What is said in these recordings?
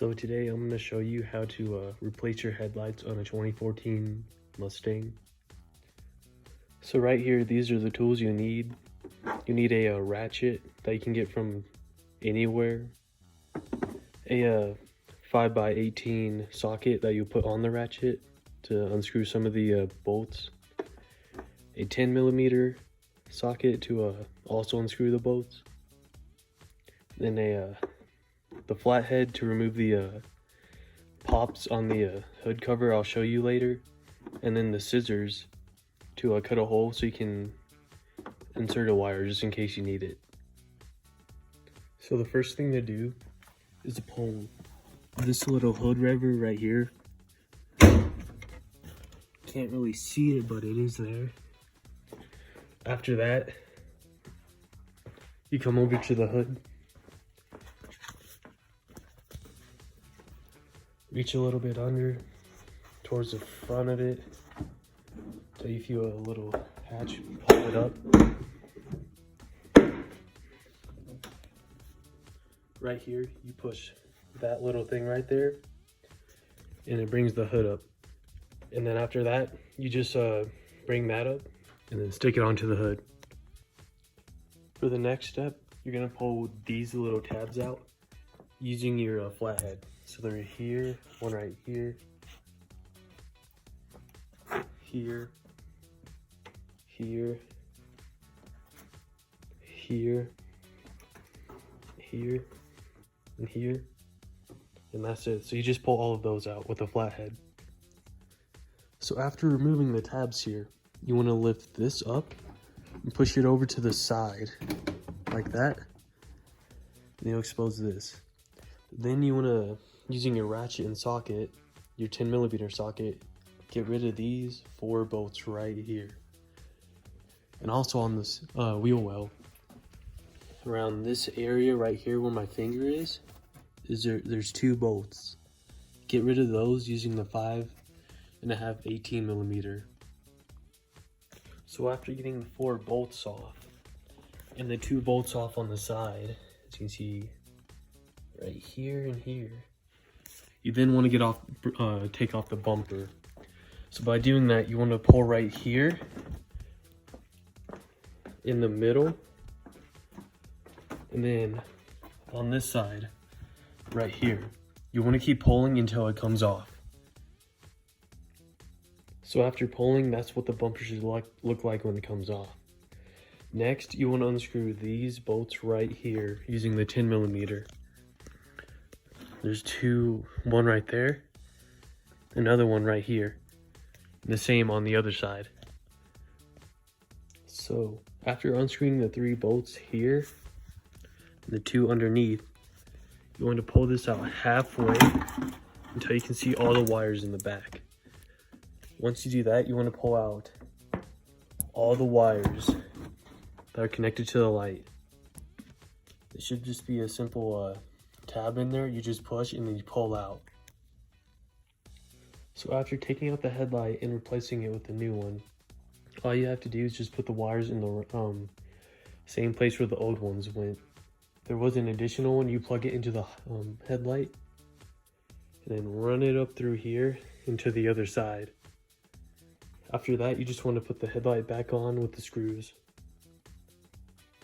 So today I'm going to show you how to replace your headlights on a 2014 Mustang. So right here, these are the tools you need. You need a ratchet that you can get from anywhere, a 5x18 socket that you put on the ratchet to unscrew some of the bolts, a 10mm socket to also unscrew the bolts, then the flathead to remove the pops on the hood cover I'll show you later, and then the scissors to cut a hole so you can insert a wire just in case you need it. So the first thing to do is to pull this little hood lever right here. Can't really see it, but it is there. After that, you come over to the hood, reach a little bit under towards the front of it till you feel a little hatch, pop it up. Right here, you push that little thing right there and it brings the hood up. And then after that, you just bring that up and then stick it onto the hood. For the next step, you're gonna pull these little tabs out using your flathead. So they're here, one right here, here, here, here, here, and here, and that's it. So you just pull all of those out with a flathead. So after removing the tabs here, you want to lift this up and push it over to the side like that, and you'll expose this. Then you want to, using your ratchet and socket, your 10mm socket, get rid of these 4 bolts right here. And also on this wheel well, around this area right here where my finger is there's 2 bolts. Get rid of those using the 5.5 18mm. So after getting the 4 bolts off and the 2 bolts off on the side, as you can see right here and here, you then want to get off, take off the bumper. So by doing that, you want to pull right here in the middle, and then on this side right here, you want to keep pulling until it comes off. So after pulling, that's what the bumper should look like when it comes off. Next, you want to unscrew these bolts right here using the 10mm. There's one right there, another one right here, and the same on the other side. So after unscrewing the 3 bolts here and the 2 underneath, you want to pull this out halfway until you can see all the wires in the back. Once you do that, you want to pull out all the wires that are connected to the light. It should just be a simple tab in there. You just push and then you pull out. So after taking out the headlight and replacing it with a new one, all you have to do is just put the wires in the same place where the old ones went. There was an additional one, you plug it into the headlight and then run it up through here into the other side. After that, you just want to put the headlight back on with the screws.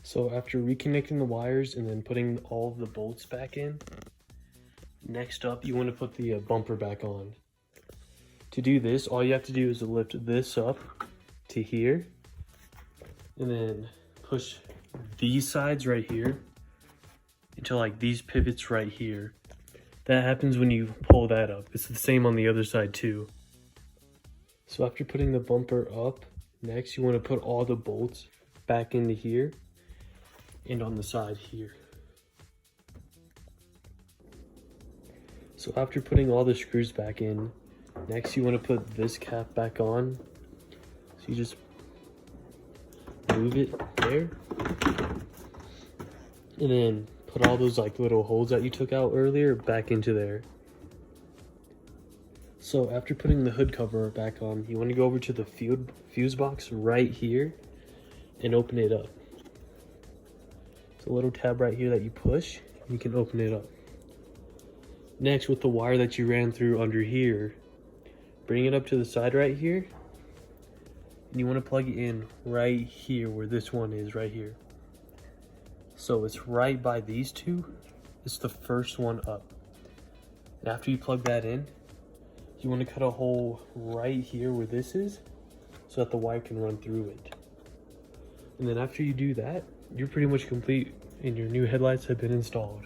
So after reconnecting the wires and then putting all of the bolts back in, next up you want to put the bumper back on. To do this, all you have to do is lift this up to here and then push these sides right here into like these pivots right here. That happens when you pull that up. It's the same on the other side too. So after putting the bumper up, next you want to put all the bolts back into here and on the side here. So after putting all the screws back in, next you want to put this cap back on. So you just move it there and then put all those like little holes that you took out earlier back into there. So after putting the hood cover back on, you want to go over to the fuse box right here and open it up. It's a little tab right here that you push, and you can open it up. Next, with the wire that you ran through under here, bring it up to the side right here. And you want to plug it in right here where this one is right here. So it's right by these two. It's the first one up. And after you plug that in, you want to cut a hole right here where this is so that the wire can run through it. And then after you do that, you're pretty much complete and your new headlights have been installed.